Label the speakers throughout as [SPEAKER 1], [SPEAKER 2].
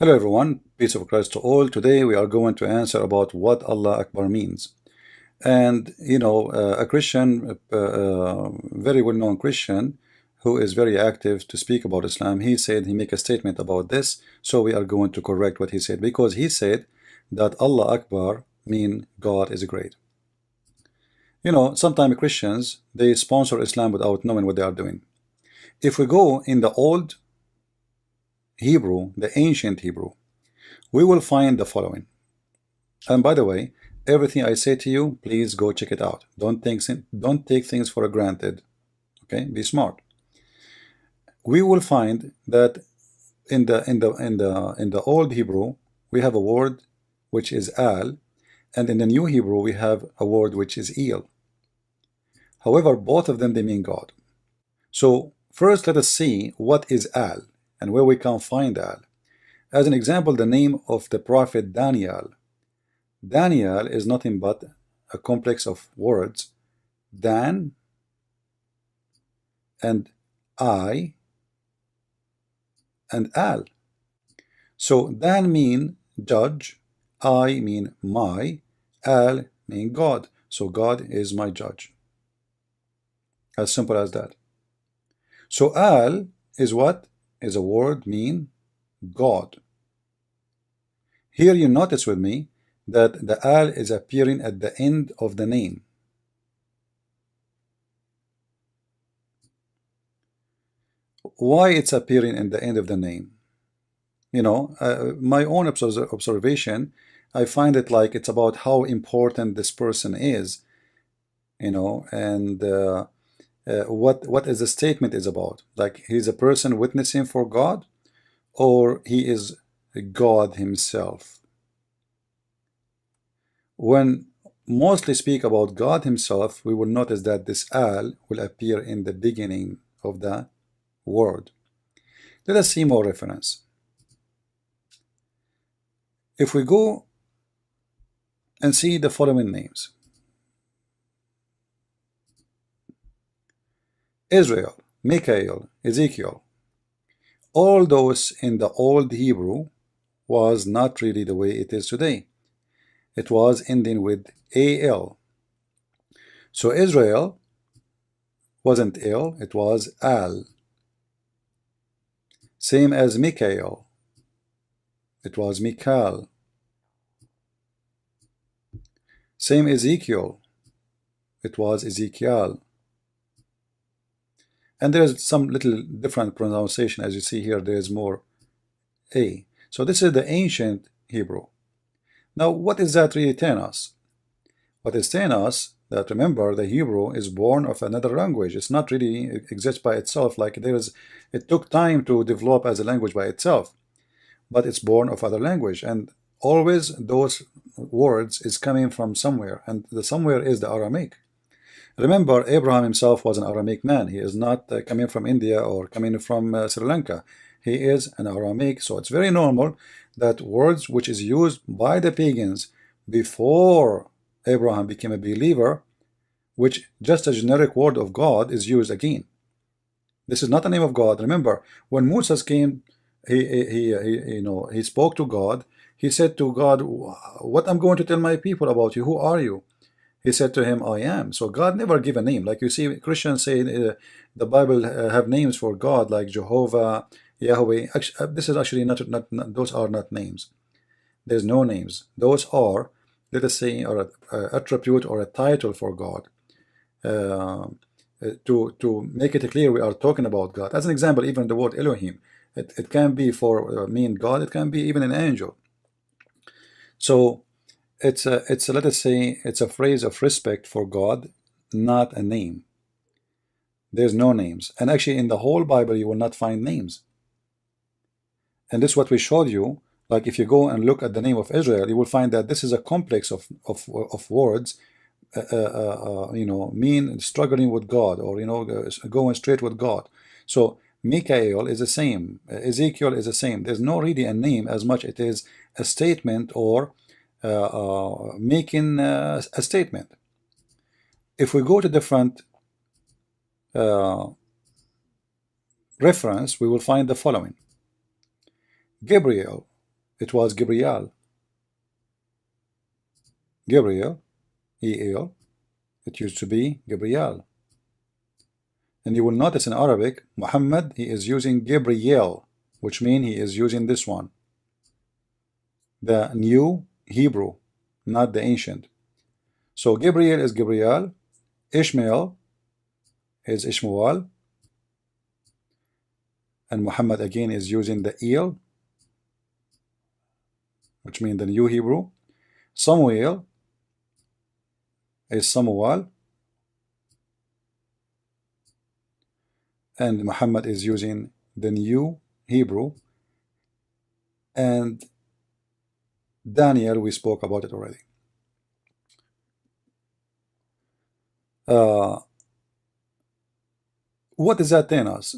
[SPEAKER 1] Hello everyone, peace of Christ to all. Today we are going to answer about what Allah Akbar means. And a Christian, very well-known Christian, who is very active to speak about Islam, he said he make a statement about this. So we are going to correct what he said, because he said that Allah Akbar mean God is great. Sometimes Christians, they sponsor Islam without knowing what they are doing. If we go in the old Hebrew, the ancient Hebrew, we will find the following. And by the way, everything I say to you, please go check it out. Don't take things for granted. Okay, be smart. We will find that in the old Hebrew we have a word which is al, and in the new Hebrew we have a word which is il. However, both of them, they mean God. So first let us see what is al and where we can find al. As an example, the name of the prophet Daniel. Daniel is nothing but a complex of words, Dan and I and al. So Dan mean judge, I mean my, al mean God. So God is my judge. As simple as that. So al is what? Is a word mean God. Here you notice with me that the al is appearing at the end of the name. Why it's appearing in the end of the name? My own observation, I find it like it's about how important this person is, and what is the statement is about. Like he's a person witnessing for God, or he is God himself. When mostly speak about God himself, we will notice that this al will appear in the beginning of the word. Let us see more reference. If we go and see the following names: Israel, Michael, Ezekiel, all those in the old Hebrew was not really the way it is today. It was ending with al. So Israel wasn't il, it was al. Same as Michael, it was Michael. Same Ezekiel, it was Ezekiel. And there's some little different pronunciation, as you see here, there's more a. So this is the ancient Hebrew. Now, what is that really telling us? What is telling us that, remember, the Hebrew is born of another language. It's not really exists by itself. Like it took time to develop as a language by itself, but it's born of other language. And always those words is coming from somewhere, and the somewhere is the Aramaic. Remember, Abraham himself was an Aramaic man. He is not coming from India or coming from Sri Lanka. He is an Aramaic, so it's very normal that words which is used by the pagans before Abraham became a believer, which just a generic word of God, is used again. This is not the name of God. Remember, when Moses came, he spoke to God. He said to God, "What I'm going to tell my people about you? Who are you?" He said to him, "I am." So God never give a name. Like you see, Christians say the Bible have names for God, like Jehovah, Yahweh. Actually, this is actually not, those are not names. There's no names. Those are, let us say, or a attribute or a title for God. To make it clear, we are talking about God. As an example, even the word Elohim, it can be for mean God. It can be even an angel. So it's let us say it's a phrase of respect for God, not a name. There's no names, and actually in the whole Bible you will not find names. And this is what we showed you. Like if you go and look at the name of Israel, you will find that this is a complex of words, mean struggling with God, or going straight with God. So Michael is the same, Ezekiel is the same. There's no really a name as much it is a statement, or making a statement. If we go to different reference, we will find the following: Gabriel, It was Gabriel. Gabriel, E-L. It used to be Gabriel. And you will notice in Arabic, Muhammad, he is using Gabriel, which means he is using this one, the new Hebrew, not the ancient. So Gabriel is Gabriel, Ishmael is Ishmael, and Muhammad again is using the El, which means the new Hebrew. Samuel is Samuel, and Muhammad is using the new Hebrew. And Daniel, we spoke about it already. What does that tell us?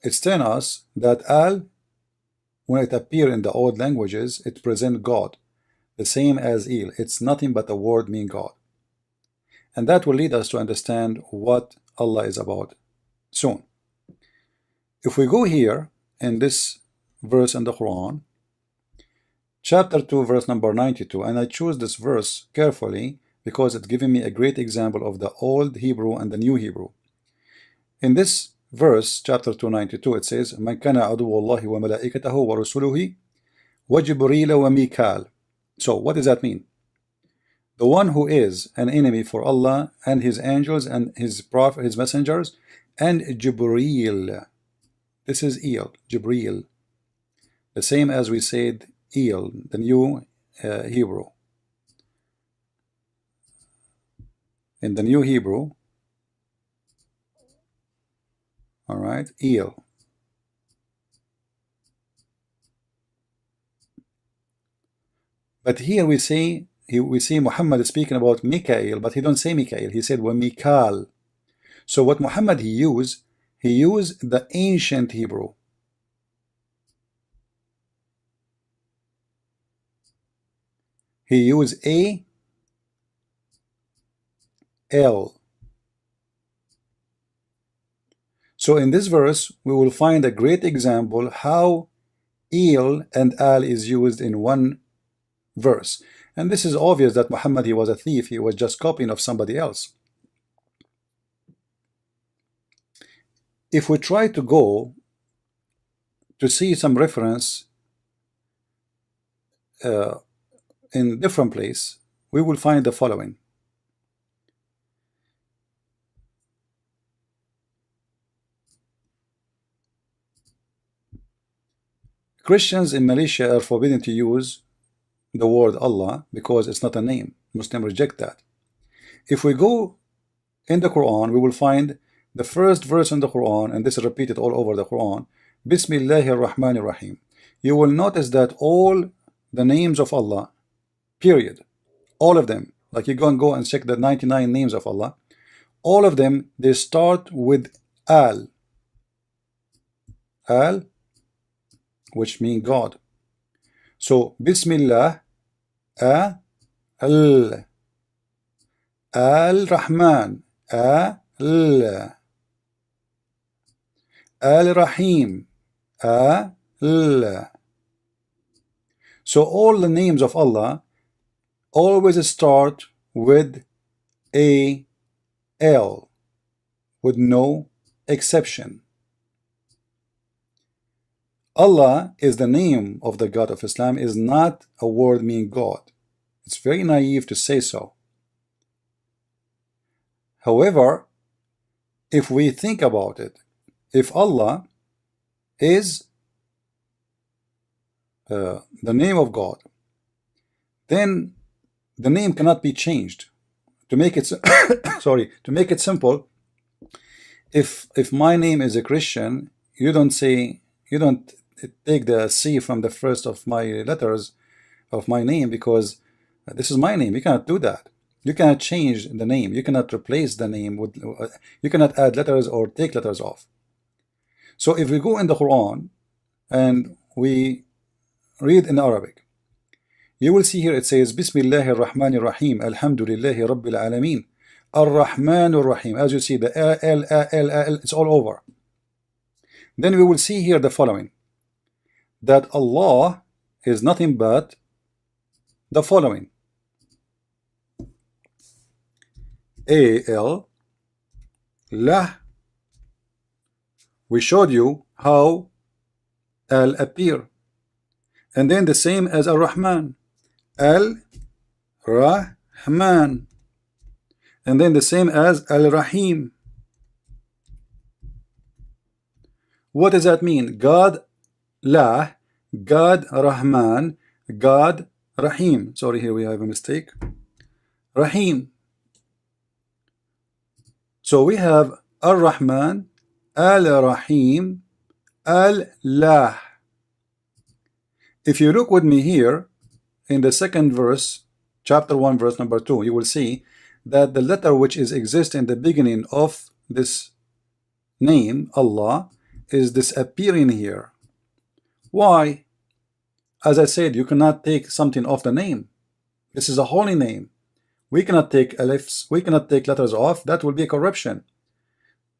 [SPEAKER 1] It's telling us that Al, when it appears in the old languages, it presents God, the same as Il. It's nothing but a word meaning God. And that will lead us to understand what Allah is about soon. If we go here in this verse in the Quran, chapter 2, verse number 92, and I choose this verse carefully because it's giving me a great example of the old Hebrew and the new Hebrew. In this verse, chapter 292, it says, "Man kana adu Allahi wa malaikatahu wa rusuluhi wa Jibril wa Mikal." So what does that mean? The one who is an enemy for Allah and his angels and his prophet, his messengers, and Jibril. This is El, Jibril. The same as we said El, the new Hebrew. In the new Hebrew, all right, El. But here we see Muhammad is speaking about Mikael, but he don't say Mikael. He said wa Mikal. So what Muhammad he used the ancient Hebrew. He used A, L. So in this verse, we will find a great example how El and Al is used in one verse. And this is obvious that Muhammad, he was a thief. He was just copying of somebody else. If we try to go to see some reference in different place, we will find the following. Christians in Malaysia are forbidden to use the word Allah because it's not a name. Muslims reject that. If we go in the Quran, we will find the first verse in the Quran, and this is repeated all over the Quran, Bismillahir Rahmanir Rahim. You will notice that all the names of Allah, period, all of them, like you go and check the 99 names of Allah, all of them, they start with Al. Al, which means God. So Bismillah, Al, Al-Rahman, Al, Al-Rahim, Al. So all the names of Allah always start with A, L, with no exception. Allah is the name of the God of Islam, is not a word meaning God. It's very naive to say so. However, if we think about it, if Allah is the name of God, then the name cannot be changed. To make it sorry, to make it simple, if my name is a Christian, you don't take the C from the first of my letters of my name, because this is my name. You cannot do that. You cannot change the name. You cannot replace the name with, you cannot add letters or take letters off. So if we go in the Quran and we read in Arabic, you will see here it says Bismillahir Rahmanir Rahim, Alhamdulillahi Rabbil Alameen, Ar-Rahmanur Rahim. As you see, the L, it's all over. Then we will see here the following, that Allah is nothing but the following: al, lah. We showed you how al appear, and then the same as Ar-Rahman, al-Rahman, and then the same as al-Rahim. What does that mean? God lah, God Rahman, God Rahim. Sorry, here we have a mistake. Rahim. So we have Ar-Rahman, Al-Rahim, Al-Lah. If you look with me here in the second verse, chapter 1, verse number 2, you will see that the letter which is exist in the beginning of this name, Allah, is disappearing here. Why? As I said, you cannot take something off the name. This is a holy name. We cannot take alifs, we cannot take letters off. That will be a corruption.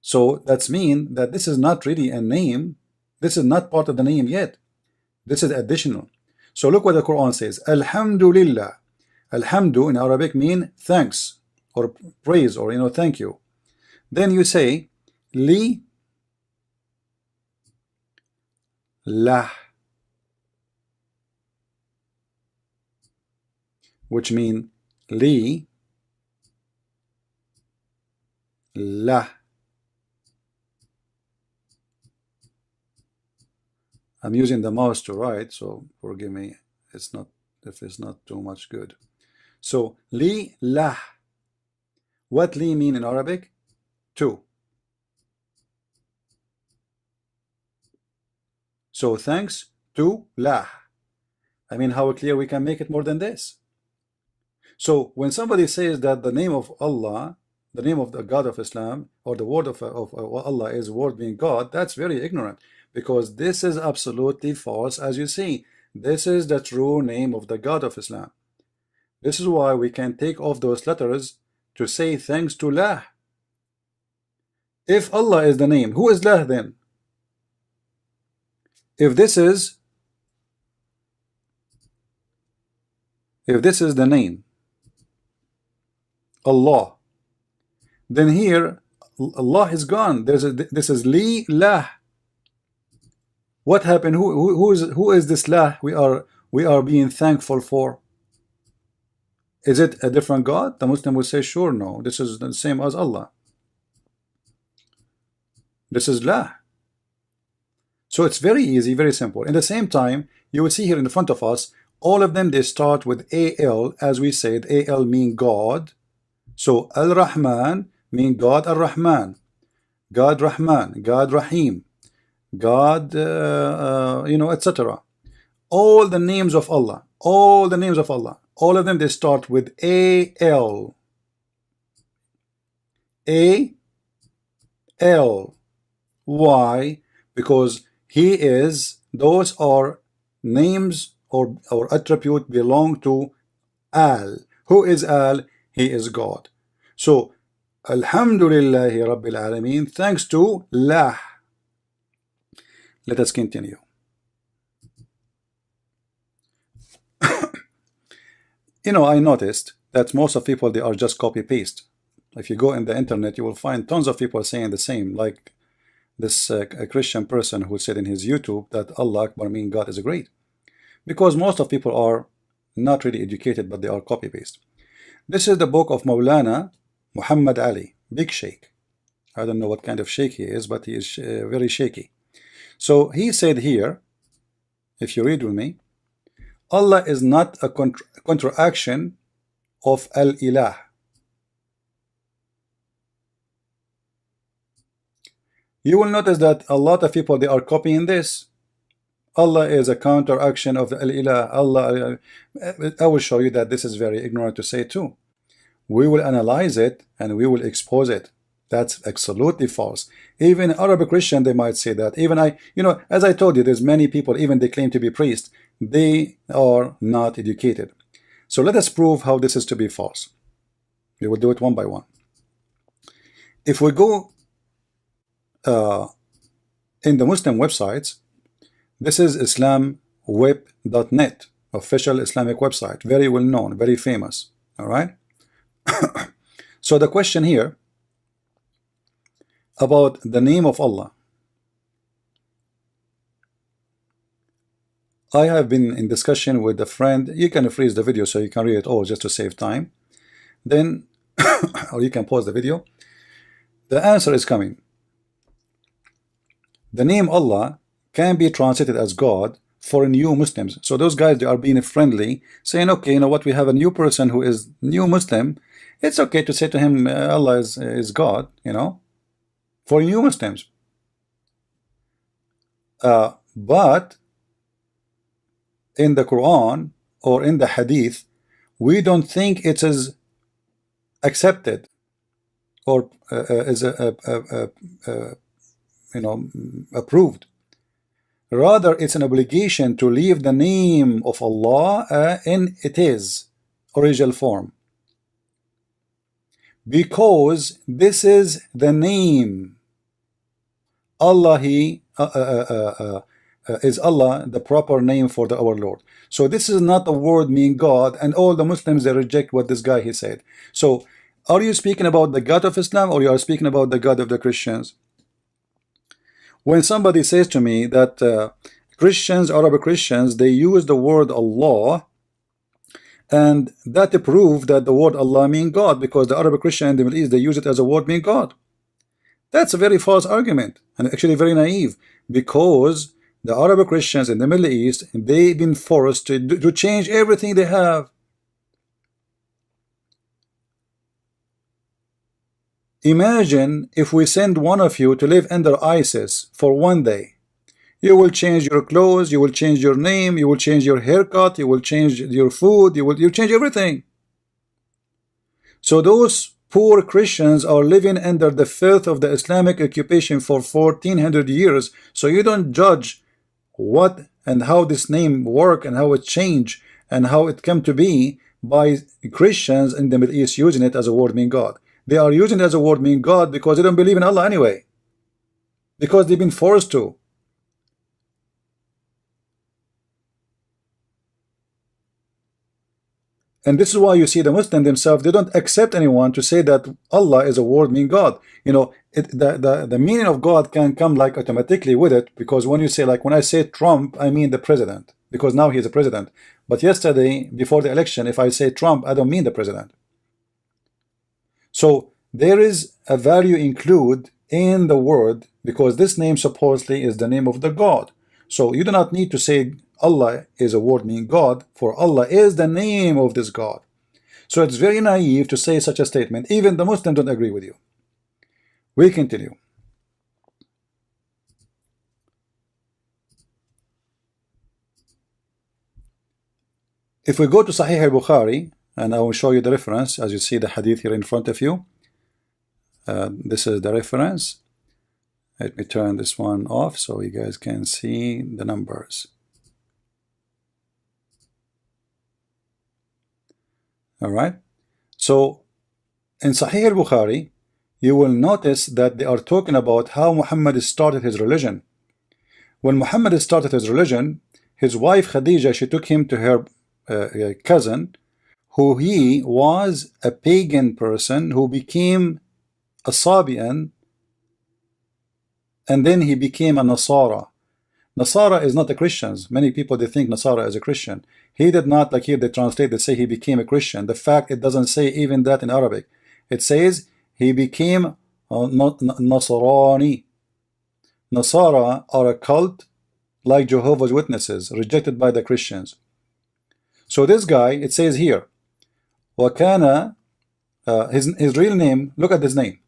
[SPEAKER 1] So that's mean that this is not really a name. This is not part of the name yet. This is additional. So look what the Quran says. Alhamdulillah. Alhamdu in Arabic mean thanks or praise, or thank you. Then you say li lah, which mean li lah. I'm using the mouse to write, so forgive me. It's not if it's not too much good. So li lah. What li mean in Arabic? To. So thanks to lah. I mean, how clear we can make it more than this? So when somebody says that the name of Allah, the name of the God of Islam, or the word of Allah is word being God, that's very ignorant, because this is absolutely false. As you see, this is the true name of the God of Islam. This is why we can take off those letters to say thanks to lah. If Allah is the name, who is lah then? If this is the name Allah, then here Allah is gone. This is li lah. What happened? Who is this lah we are being thankful for? Is it a different God? The Muslim will say, sure, no, this is the same as Allah. This is lah. So it's very easy, very simple. In the same time, you will see here in front of us, all of them, they start with al. As we said, al mean God. So al-Rahman mean God Ar-Rahman, God Rahman, God Rahim, God etc. All the names of Allah, all the names of Allah, all of them, they start with al. Al. Why? Because he is, those are names or attribute belong to al. Who is al? He is God. So Alhamdulillahi Rabbil Alameen, thanks to lah. Let us continue. I noticed that most of people, they are just copy paste. If you go in the internet, you will find tons of people saying the same, like this a Christian person who said in his YouTube that Allah Akbar mean God is great, because most of people are not really educated, but they are copy paste. This is the book of Maulana Muhammad Ali, big sheikh. I don't know what kind of sheikh he is, but he is very shaky. So he said here, if you read with me, Allah is not a contraction of al-ilah. You will notice that a lot of people, they are copying this. Allah is a counteraction of the al-ilah. Allah, I will show you that this is very ignorant to say too. We will analyze it and we will expose it. That's absolutely false. Even Arabic Christian, they might say that. Even as I told you, there's many people, even they claim to be priests, they are not educated. So let us prove how this is to be false. We will do it one by one. If we go in the Muslim websites, this is Islam web.net, official Islamic website, very well known, very famous. All right. So the question here about the name of Allah. I have been in discussion with a friend. You can freeze the video so you can read it all just to save time. Then, or you can pause the video. The answer is coming. The name Allah can be translated as God for new Muslims. So those guys, they are being friendly, saying, okay, you know what, we have a new person who is new Muslim. It's okay to say to him, Allah is God, you know, for new Muslims. But in the Quran or in the Hadith, we don't think it is accepted or is approved. Rather, it's an obligation to leave the name of Allah in its original form, because this is the name. Allah, is Allah the proper name for our Lord. So this is not a word meaning God, and all the Muslims, they reject what this guy he said. So are you speaking about the God of Islam, or you are speaking about the God of the Christians? When somebody says to me that Christians, Arab Christians, they use the word Allah, and that proved that the word Allah means God, because the Arab Christian in the Middle East, they use it as a word meaning God. That's a very false argument, and actually very naive, because the Arab Christians in the Middle East, they've been forced to change everything they have. Imagine if we send one of you to live under ISIS for one day. You will change your clothes, you will change your name, you will change your haircut, you will change your food, you change everything. So those poor Christians are living under the filth of the Islamic occupation for 1400 years. So you don't judge what and how this name work and how it changed and how it came to be by Christians in the Middle East using it as a word meaning God. They are using it as a word meaning God because they don't believe in Allah anyway, because they've been forced to. And this is why you see the Muslims themselves, they don't accept anyone to say that Allah is a word meaning God. You know, the meaning of God can come like automatically with it, because when you say, like when I say Trump, I mean the president, because now he is a president. But yesterday, before the election, if I say Trump, I don't mean the president. So there is a value included in the word, because this name supposedly is the name of the God. So you do not need to say Allah is a word meaning God, for Allah is the name of this God. So it's very naive to say such a statement. Even the Muslims don't agree with you. We continue. If we go to Sahih al-Bukhari, and I will show you the reference, as you see the hadith here in front of you. This is the reference. Let me turn this one off so you guys can see the numbers. All right. So in Sahih al-Bukhari, you will notice that they are talking about how Muhammad started his religion. When Muhammad started his religion, his wife Khadija, she took him to her cousin, who he was a pagan person who became a Sabian, and then he became a Nasara. Nasara is not a Christian. Many people, they think Nasara is a Christian. He did not, like here they translate, they say he became a Christian. The fact, it doesn't say even that in Arabic. It says he became Nasrani. Nasara are a cult like Jehovah's Witnesses, rejected by the Christians. So this guy, it says here, وَكَانَ his real name, look at his name,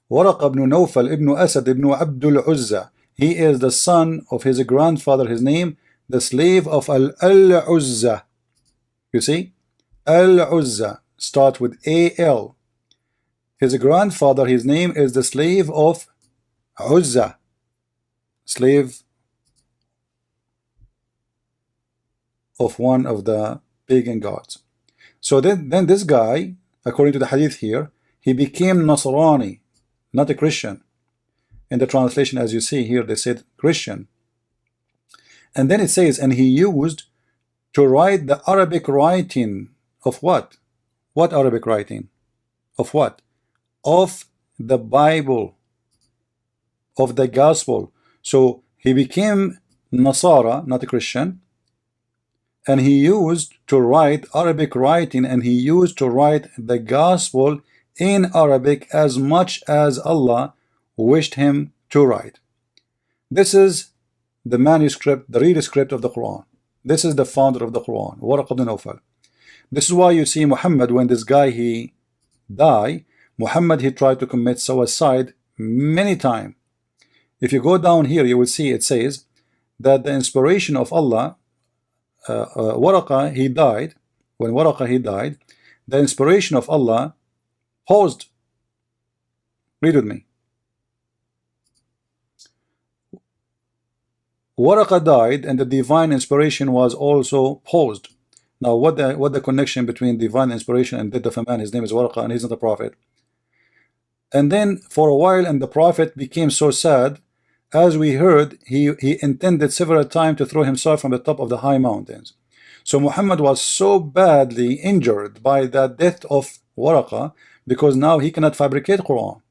[SPEAKER 1] Waraq ibn Nawfal ibn Asad ibn Abdul Uzza. He is the son of his grandfather, his name, the slave of Al-Uzza. You see, Al-Uzza start with A-L. His grandfather, his name is the slave of Uzza, slave of one of the pagan gods. So then this guy, according to the hadith here, he became Nasrani, not a Christian. In the translation, as you see here, they said Christian. And then it says, and he used to write the Arabic writing of what? What Arabic writing? Of what? Of the Bible, of the gospel. So he became Nasara, not a Christian, and he used to write Arabic writing, and he used to write the gospel in Arabic as much as Allah wished him to write. This is the manuscript, the real script of the Quran. This is the founder of the Quran, Waraq ibn Nawfal. This is why you see Muhammad, when this guy he died, Muhammad he tried to commit suicide many times. If you go down here, you will see it says that the inspiration of Allah, Waraqa he died. When Waraqa he died, the inspiration of Allah paused. Read with me. Waraqa died, and the divine inspiration was also paused. Now, what the connection between divine inspiration and death of a man? His name is Waraqa, and he's not a prophet. And then for a while, and the prophet became so sad, as we heard, he intended several times to throw himself from the top of the high mountains. So Muhammad was so badly injured by the death of Waraqa, because now he cannot fabricate Quran.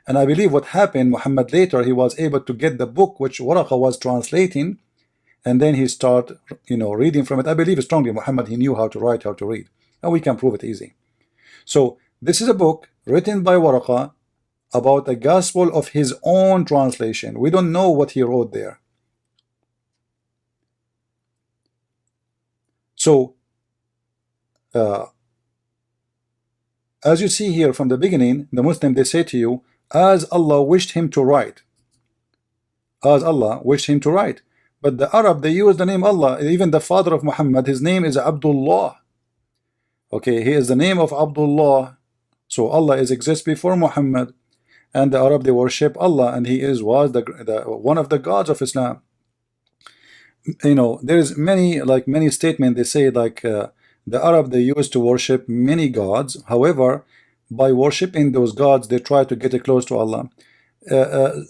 [SPEAKER 1] And I believe what happened, Muhammad later, he was able to get the book which Waraqa was translating, and then he started, reading from it. I believe strongly Muhammad, he knew how to write, how to read, and we can prove it easy. So this is a book written by Waraqa about the gospel of his own translation. We don't know what he wrote there. So as you see here from the beginning, the Muslim, they say to you, as Allah wished him to write. As Allah wished him to write. But the Arab, they use the name Allah. Even the father of Muhammad, his name is Abdullah. Okay, he is the name of Abdullah. So Allah exists before Muhammad. And the Arab, they worship Allah, and he was one of the gods of Islam. There is many statements. They say the Arab, they used to worship many gods. However, by worshiping those gods, they try to get close to Allah.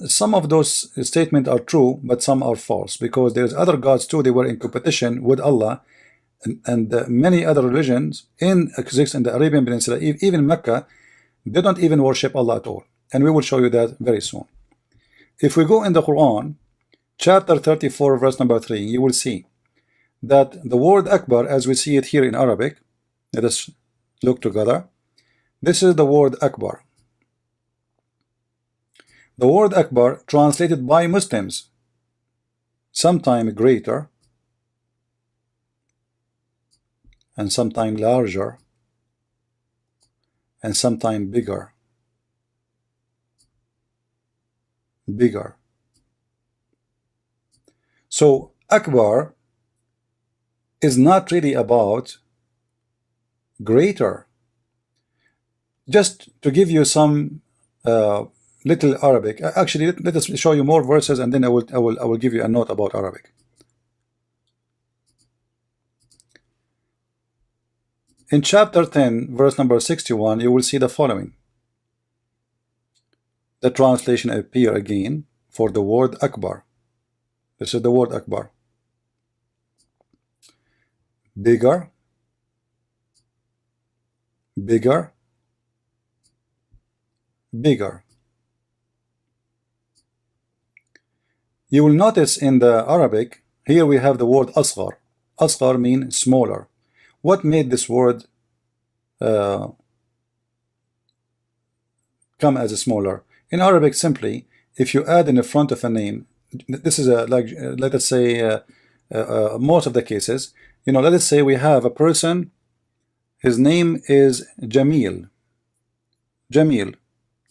[SPEAKER 1] Some of those statements are true, but some are false, because there's other gods too. They were in competition with Allah, and many other religions exist in the Arabian Peninsula, even Mecca. They don't even worship Allah at all, and we will show you that very soon. If we go in the Quran, chapter 34, verse number 3, you will see that the word Akbar, as we see it here in Arabic, let us look together. This is the word Akbar. The word Akbar, translated by Muslims, sometime greater, and sometime larger, and sometime bigger. Bigger. So Akbar is not really about greater. Just to give you some little Arabic. Actually, let us show you more verses, and then I will give you a note about Arabic. In chapter 10, verse number 61, you will see the following. The translation appear again for the word Akbar. This is the word Akbar. Bigger, bigger, bigger. You will notice in the Arabic, here we have the word Asghar. Asghar means smaller. What made this word come as a smaller? In Arabic, simply, if you add in the front of a name, this is let us say, most of the cases, let us say we have a person, his name is Jamil. Jamil.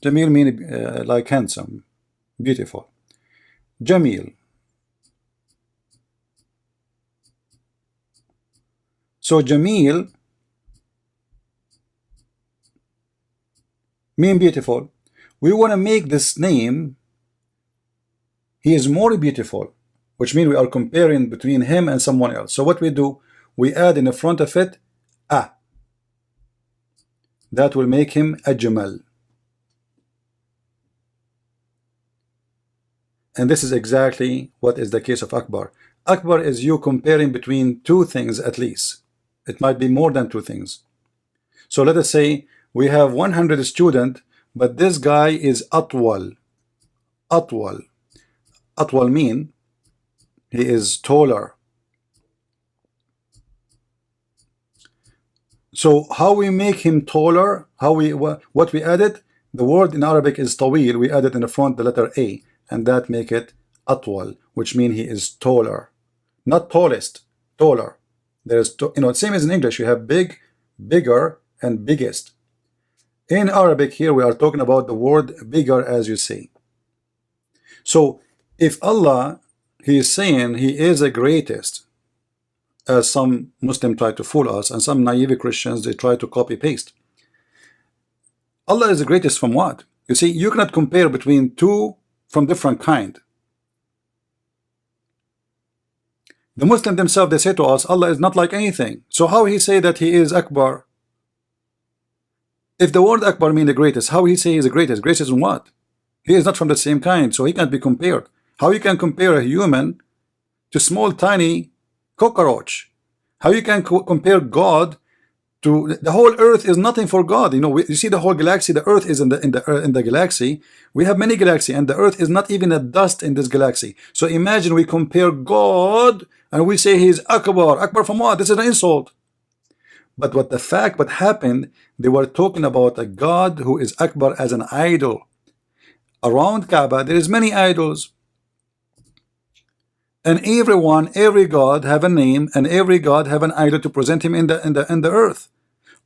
[SPEAKER 1] Jamil means like handsome, beautiful. Jamil. So Jamil mean beautiful. We want to make this name, he is more beautiful, which means we are comparing between him and someone else. So what we do, we add in the front of it a. That will make him Ajmal. And this is exactly what is the case of Akbar. Akbar is you comparing between two things at least. It might be more than two things. So let us say we have 100 students, but this guy is atwal. Atwal. Atwal mean he is taller. So how we make him taller? How we what we added? The word in Arabic is tawil. We added in the front the letter A, and that make it atwal, which means he is taller, not tallest, taller. There's same as in English. You have big, bigger, and biggest. In Arabic here we are talking about the word bigger, as you see. So if Allah, he is saying he is the greatest, as some Muslims try to fool us, and some naive Christians, they try to copy paste. Allah is the greatest from what? You see, you cannot compare between two from different kind. The Muslims themselves, they say to us, Allah is not like anything. So how he say that he is Akbar? If the word Akbar means the greatest, how he say he is the greatest? Greatest in what? He is not from the same kind, so he can't be compared. How you can compare a human to small tiny cockroach? How you can compare God to the whole earth? Is nothing for God. You see the whole galaxy. The earth is in the galaxy. We have many galaxies, and the earth is not even a dust in this galaxy. So imagine we compare God and we say he is Akbar. Akbar from what? This is an insult. But what happened, they were talking about a God who is Akbar as an idol. Around Kaaba there is many idols, and every god have a name, and every god have an idol to present him in the earth.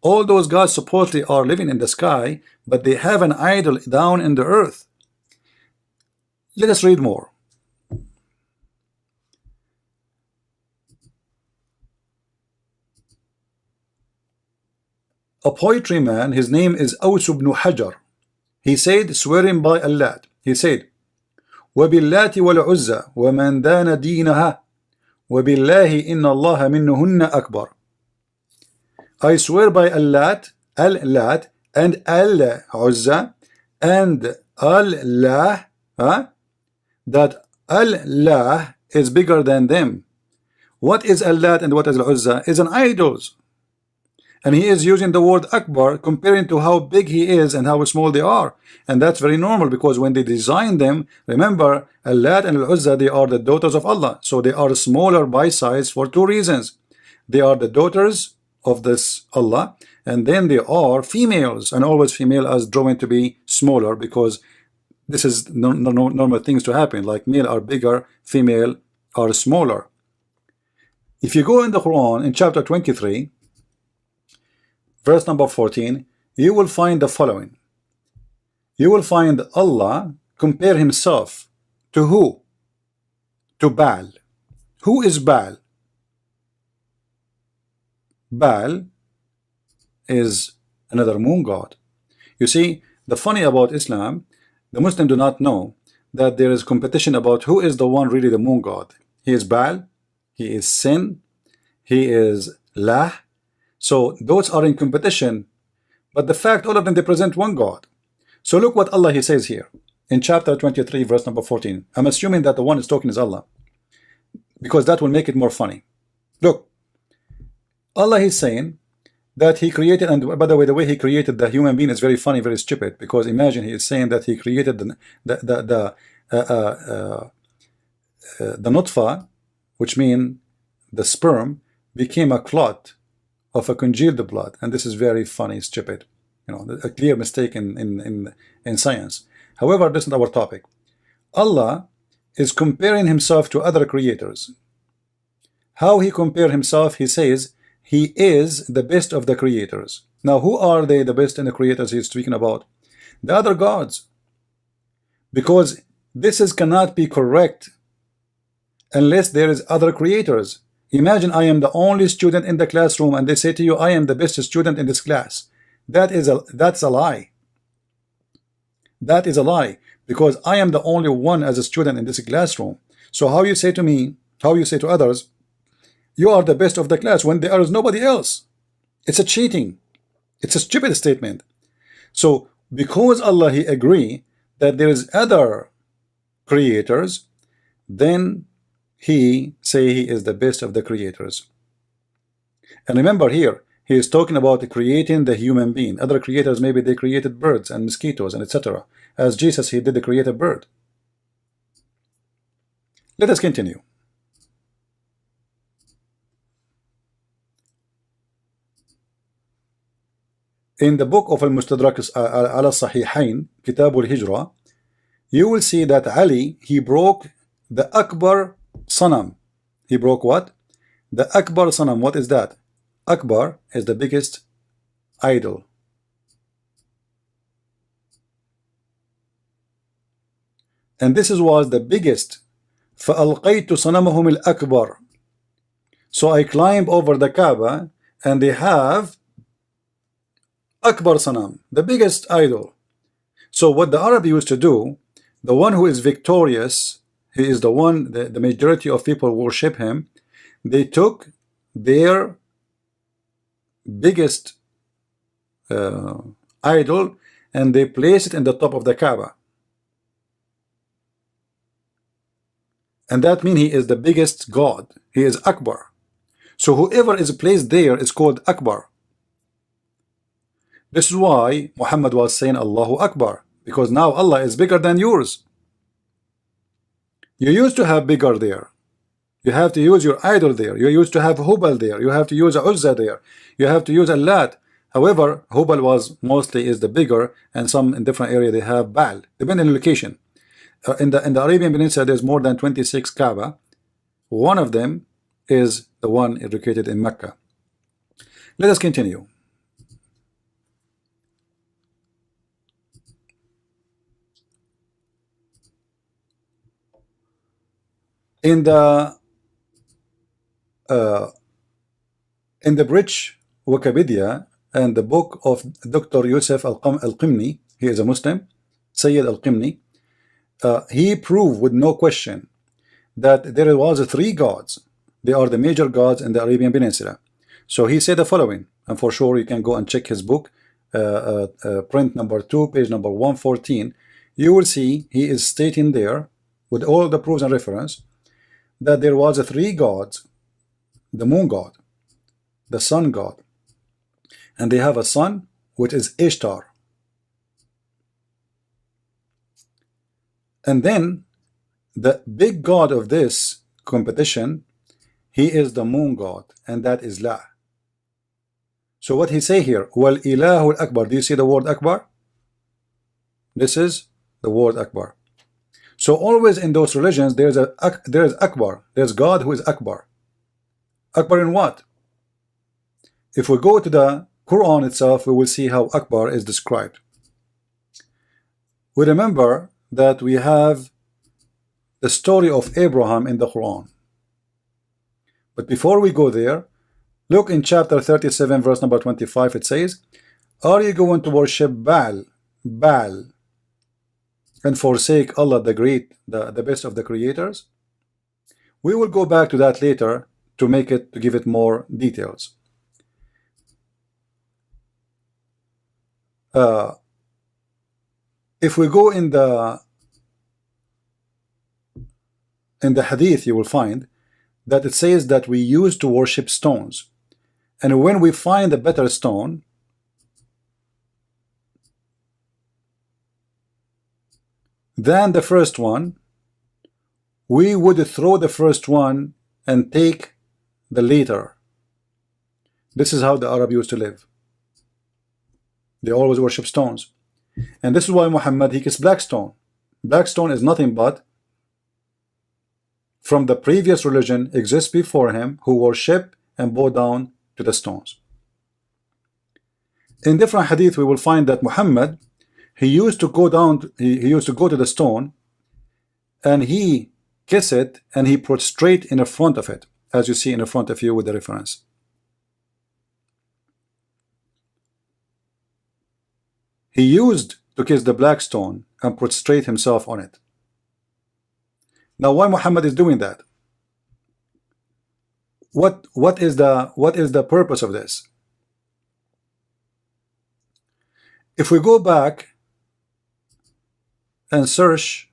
[SPEAKER 1] All those gods supposedly are living in the sky, but they have an idol down in the earth. Let us read more. A poetry man, his name is Aus ibn Hajar. He said, swearing by Allah, he said, وَبِاللَّاتِ وَالْعُزَّى وَمَنْ دَانَ دِينَهَا وَبِاللَّهِ إِنَّ اللَّهَ مِنْهُنَّ أَكْبَرُ. I swear by Allah, Al-Lat, and Al-Uzza, and Allah, that Allah is bigger than them. What is Allah and what is Al-Uzza? Is an idols. And he is using the word Akbar, comparing to how big he is and how small they are. And that's very normal, because when they design them, remember, Allah and Al-Uzza, they are the daughters of Allah. So they are smaller by size for two reasons. They are the daughters of this Allah, and then they are females, and always female as drawn to be smaller, because this is normal things to happen, like male are bigger, female are smaller. If you go in the Quran, in chapter 23, verse number 14, you will find the following. You will find Allah compare himself to who? To Baal. Who is Baal? Baal is another moon god. You see, the funny about Islam, the Muslims do not know that there is competition about who is the one really the moon god. He is Baal, he is Sin, he is Lah. So those are in competition, but the fact all of them, they present one God. So look what Allah he says here in chapter 23 verse number 14. I'm assuming that the one is talking is Allah, because that will make it more funny. Look, Allah is saying that he created, and by the way he created the human being is very funny, very stupid, because imagine he is saying that he created the nutfa, which means the sperm, became a clot of a congealed blood, and this is very funny, stupid, a clear mistake in science. However, this is not our topic. Allah is comparing himself to other creators. How he compare himself? He says he is the best of the creators. Now, who are they, the best in the creators he's speaking about? The other gods. Because this cannot be correct unless there is other creators. Imagine I am the only student in the classroom, and they say to you, I am the best student in this class. That's a lie. That is a lie, because I am the only one as a student in this classroom. So how you say to me, how you say to others, you are the best of the class, when there is nobody else? It's a cheating. It's a stupid statement. So because Allah he agree that there is other creators, then he say he is the best of the creators. And remember here, he is talking about creating the human being. Other creators, maybe they created birds and mosquitoes and etc. As Jesus, he did create a bird. Let us continue. In the book of Al-Mustadrak ala Sahihain, Kitab al-Hijra, you will see that Ali, he broke the Akbar Sanam. He broke what? The Akbar Sanam. What is that? Akbar is the biggest idol. And this was the biggest. فَأَلْقَيْتُ صَنَمَهُمِ الْأَكْبَرِ. So I climb over the Kaaba and they have Akbar Sanam, the biggest idol. So what the Arab used to do, the one who is victorious, he is the one, the majority of people worship him. They took their biggest idol and they place it in the top of the Kaaba. And that means he is the biggest God. He is Akbar. So whoever is placed there is called Akbar. This is why Muhammad was saying Allahu Akbar, because now Allah is bigger than yours. You used to have bigger there. You have to use your idol there. You used to have Hubal there. You have to use Uzza there. You have to use Lat. However, Hubal was mostly is the bigger, and some in different area they have Baal, depending on the location. In the Arabian Peninsula, there's more than 26 Kaaba. One of them is the one located in Mecca. Let us continue. In the British Wikipedia and the book of Dr. Yusuf Al-Qimni, he is a Muslim, Sayyid Al-Qimni, he proved with no question that there was three gods. They are the major gods in the Arabian Peninsula. So he said the following, and for sure you can go and check his book, print number 2, page number 114. You will see he is stating there, with all the proofs and reference, that there was three gods: the moon god, the sun god, and they have a son which is Ishtar. And then the big god of this competition, he is the moon god, and that is La. So what he say here, wal ilahu akbar. Do you see the word Akbar? This is the word Akbar. So always in those religions there is Akbar. There's God who is Akbar. Akbar in what? If we go to the Quran itself, we will see how Akbar is described. We remember that we have the story of Abraham in the Quran. But before we go there, look in chapter 37 verse number 25. It says, are you going to worship Baal, and forsake Allah the great, the best of the creators? We will go back to that later to give it more details. If we go in the hadith, you will find that it says that we used to worship stones, and when we find a better stone, than the first one, we would throw the first one and take the later. This is how the Arab used to live. They always worship stones. And this is why Muhammad, he kissed black stone. Black stone is nothing but from the previous religion exists before him, who worship and bow down to the stones. In different hadith we will find that Muhammad, he used to go down, he used to go to the stone and he kiss it and he prostrate in the front of it, as you see in the front of you with the reference. He used to kiss the black stone and prostrate himself on it. Now why Muhammad is doing that? What is the purpose of this? If we go back and search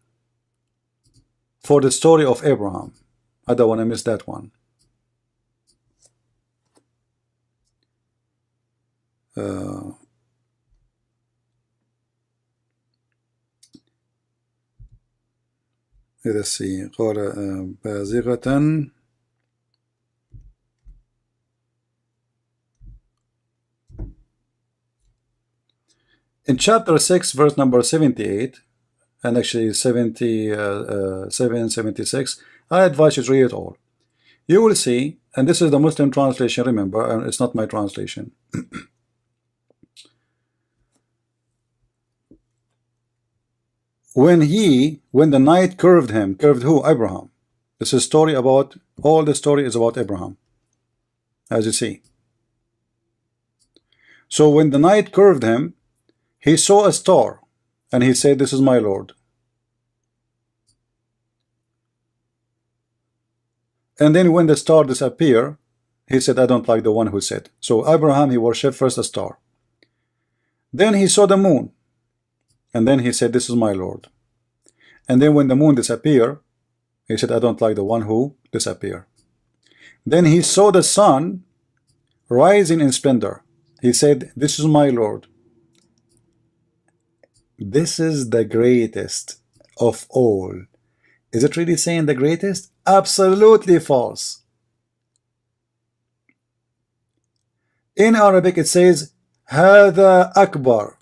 [SPEAKER 1] for the story of Abraham, I don't want to miss that one. Let's see. قال بازغة in chapter 6 verse number 78 and actually 77, 76, I advise you to read it all. You will see, and this is the Muslim translation, remember, and it's not my translation. When the night curved him, curved who? Abraham. This is a story about, all the story is about Abraham, as you see. So when the night curved him, he saw a star, and he said, this is my Lord. And then when the star disappeared, he said, I don't like the one who said. So Abraham, he worshipped first a star. Then he saw the moon, and then he said, this is my Lord. And then when the moon disappeared, he said, I don't like the one who disappeared. Then he saw the sun rising in splendor. He said, this is my Lord. This is the greatest of all. Is it really saying the greatest? Absolutely false. In Arabic it says هذا Akbar.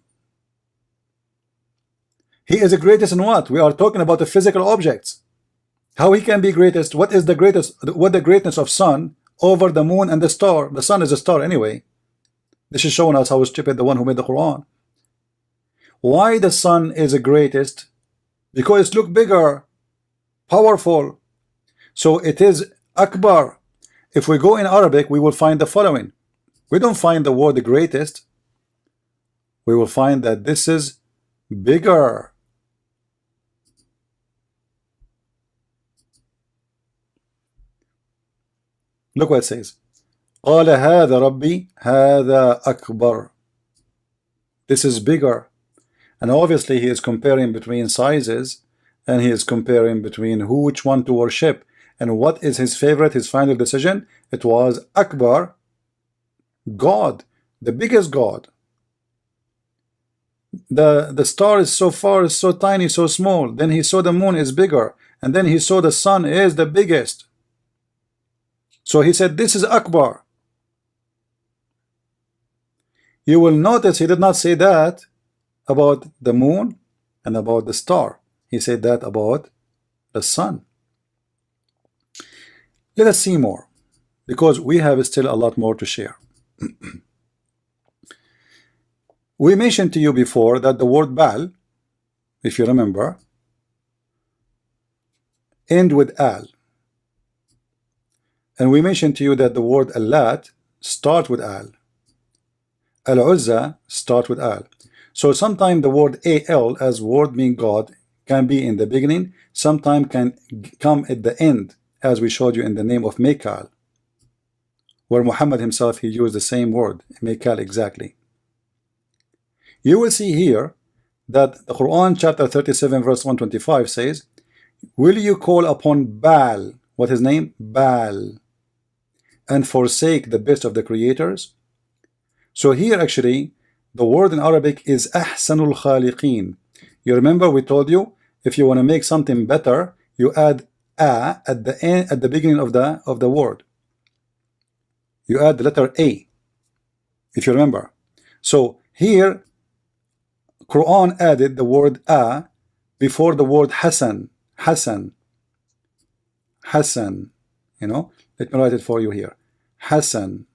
[SPEAKER 1] He is the greatest in what? We are talking about the physical objects. How he can be greatest? What is the greatest? What the greatness of sun over the moon and the star? The sun is a star anyway. This is showing us how stupid the one who made the Quran. Why the sun is the greatest? Because it looks bigger, powerful. So it is Akbar. If we go in Arabic, we will find the following. We don't find the word the greatest. We will find that this is bigger. Look what it says. قال هذا ربي هذا أكبر. This is bigger. And obviously he is comparing between sizes, and he is comparing between which one to worship. And what is his favorite, his final decision? It was Akbar, God, the biggest God. The star is so far, is so tiny, so small. Then he saw the moon is bigger, and then he saw the sun is the biggest. So he said, this is Akbar. You will notice he did not say that about the moon and about the star. He said that about the sun. Let us see more, because we have still a lot more to share. We mentioned to you before that the word Baal, if you remember, end with al. And we mentioned to you that the word Allat start with al. Al-Uzza start with al. So sometimes the word al as word mean God can be in the beginning, sometimes can come at the end, as we showed you in the name of Mekal, where Muhammad himself, he used the same word, Mekal exactly. You will see here that the Quran chapter 37 verse 125 says, will you call upon Baal, what his name? Baal, and forsake the best of the creators? So here actually the word in Arabic is Ahsanul Khaliqeen. You remember we told you, if you want to make something better, you add a at the end, at the beginning of the word. You add the letter a, if you remember. So here Quran added the word a before the word Hasan. Hasan. Hasan. You know, let me write it for you here. Hasan.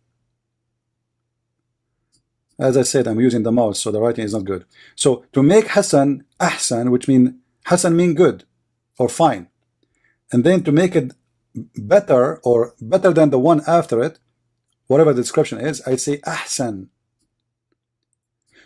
[SPEAKER 1] As I said, I'm using the mouse, so the writing is not good. So to make Hasan Ahsan, which mean Hasan mean good or fine, and then to make it better or better than the one after it, whatever the description is, I say Ahsan.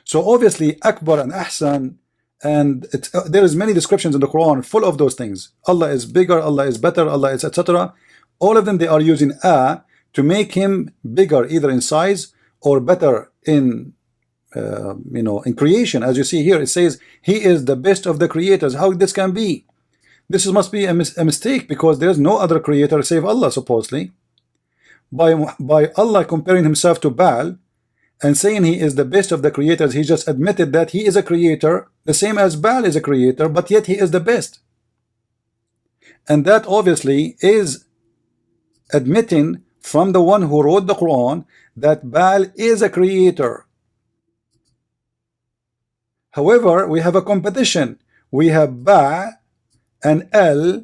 [SPEAKER 1] So obviously Akbar and Ahsan, and there is many descriptions in the Quran full of those things. Allah is bigger, Allah is better, Allah is etc. All of them, they are using a to make him bigger, either in size or better in you know, in creation. As you see here, it says he is the best of the creators. How this can be? This must be a mistake, because there is no other creator save Allah, supposedly. By Allah comparing himself to Baal and saying he is the best of the creators, he just admitted that he is a creator, the same as Baal is a creator, but yet he is the best. And that obviously is admitting from the one who wrote the Quran that Baal is a creator. However, we have a competition. We have Ba and El,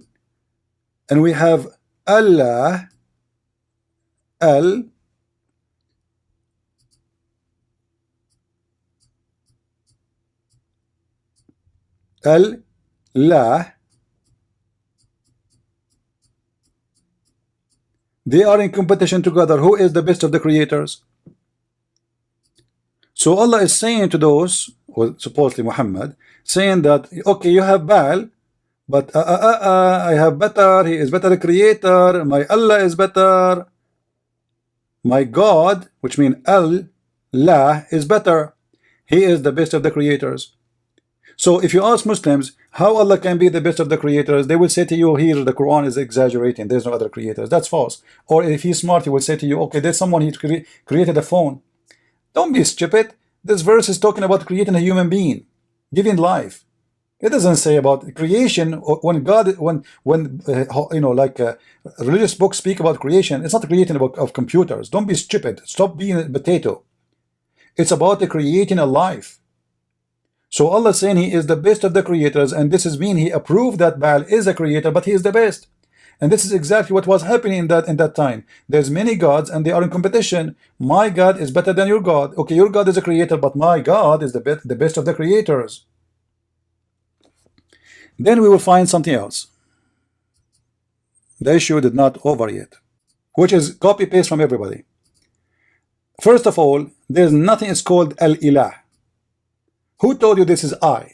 [SPEAKER 1] and we have Allah, El, La. They are in competition together. Who is the best of the creators? So Allah is saying to those, well, supposedly Muhammad, saying that, okay, you have Baal, but I have better. He is better creator. My Allah is better. My God, which means Allah, is better. He is the best of the creators. So if you ask Muslims how Allah can be the best of the creators, they will say to you, here the Quran is exaggerating, there's no other creators. That's false. Or if he's smart, he will say to you, okay, there's someone, he created a phone. Don't be stupid. This verse is talking about creating a human being, giving life. It doesn't say about creation. When God, you know, like religious books speak about creation, it's not creating of computers. Don't be stupid. Stop being a potato. It's about the creating a life. So Allah is saying he is the best of the creators, and this is mean he approved that Baal is a creator, but he is the best. And this is exactly what was happening in that time. There's many gods and they are in competition. My God is better than your God. Okay, your God is a creator, but my God is the best of the creators. Then we will find something else. The issue did not over yet, which is copy paste from everybody. First of all, there's nothing is called Al-Ilah. Who told you this is I?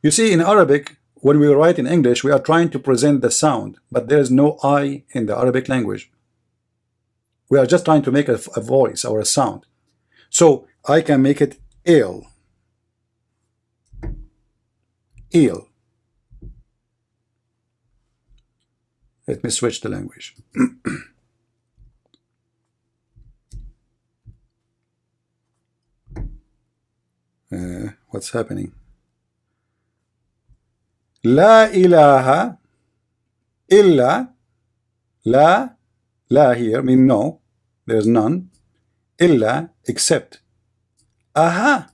[SPEAKER 1] You see, in Arabic, when we write in English, we are trying to present the sound, but there is no I in the Arabic language. We are just trying to make a voice or a sound. So I can make it il. Il. Let me switch the language. What's happening? La ilaha illa. La here mean no, there's none. Illa, except. Aha.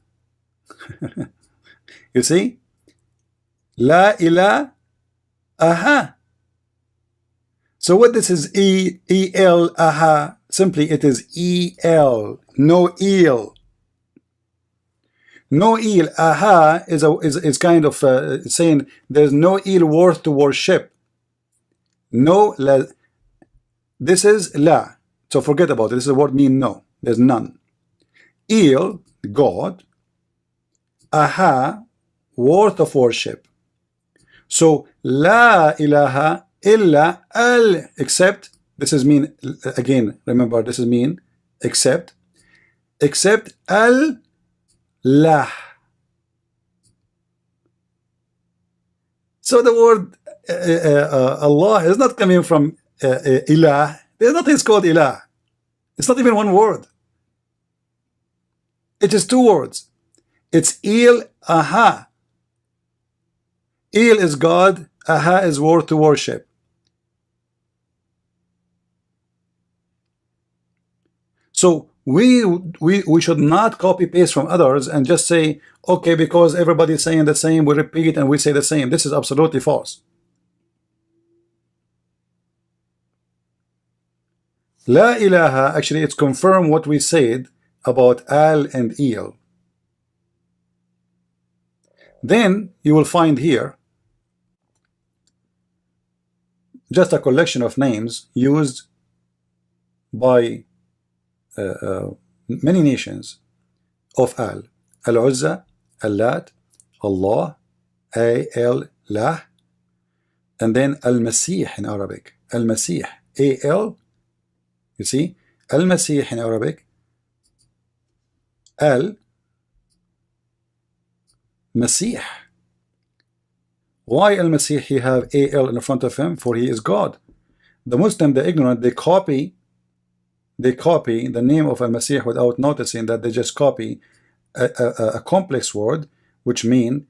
[SPEAKER 1] You see? La ilaha. Aha. So what this is E-L, aha. Simply it is E-L, no eel. No eel, aha, is kind of saying there's no eel worth to worship. No, la. This is la. So forget about it. This is the word mean no. There's none. Eel, God. Aha, worth of worship. So la ilaha illa al, except. This is mean again. Remember, this is mean except al. La. So the word Allah is not coming from ilah. There's nothing called ilah. It's not even one word. It is two words. It's il, aha. Il is God, aha is worth to worship. So we should not copy paste from others and just say, okay, because everybody's saying the same, we repeat and we say the same. This is absolutely false. La ilaha, actually it's confirmed what we said about al and il. Then you will find here just a collection of names used by many nations of Al. Al-Uzza, Al-Lat, Allah, Al-Lah, and then Al-Masih in Arabic. Al-Masih, A-L, you see? Al-Masih in Arabic, Al-Masih. Why Al-Masih he have AL in front of him? For he is God. The Muslim, the ignorant, they copy the name of Al-Masih without noticing that they just copy a complex word which mean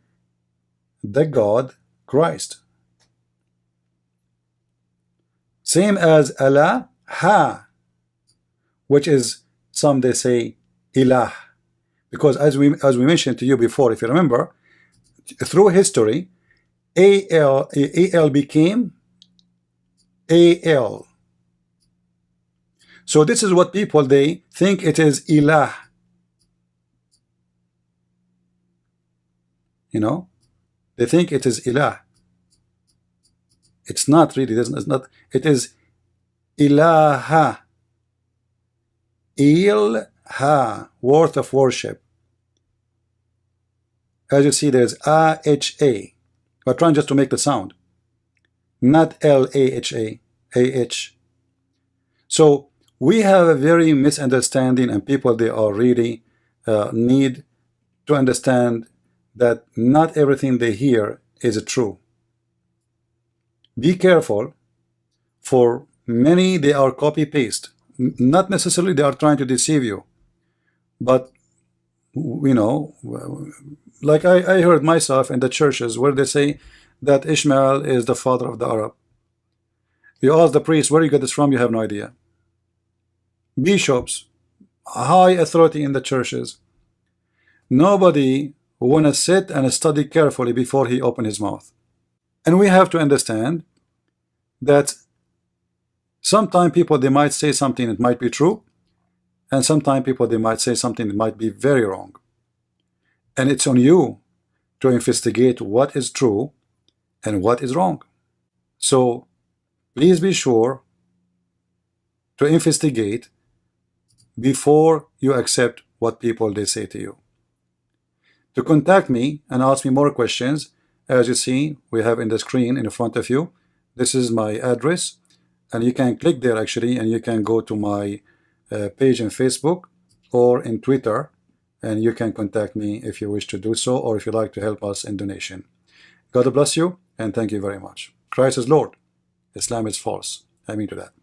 [SPEAKER 1] the God Christ. Same as Allah, ha, which is some they say ilah, because as we mentioned to you before, if you remember, through history, al became al. So this is what people, they think it is ilah. You know, they think it is ilah. It's not really. It's not. It is ilaha. Ilha, worth of worship. As you see, there's A-H-A. We're trying just to make the sound, not L-A-H-A, A-H. So we have a very misunderstanding, and people, they are really need to understand that not everything they hear is true. Be careful, for many they are copy-paste. Not necessarily they are trying to deceive you, but you know, like I heard myself in the churches where they say that Ishmael is the father of the Arab. You ask the priest, where you get this from? You have no idea. Bishops, high authority in the churches, nobody want to sit and study carefully before he open his mouth. And we have to understand that sometimes people, they might say something that might be true, and sometimes people, they might say something that might be very wrong. And it's on you to investigate what is true and what is wrong. So please be sure to investigate before you accept what people, they say to you. To contact me and ask me more questions, as you see, we have in the screen in front of you, this is my address, and you can click there actually, and you can go to my page in Facebook or in Twitter, and you can contact me if you wish to do so, or if you like to help us in donation. God bless you, and thank you very much. Christ is Lord. Islam is false. I mean to that.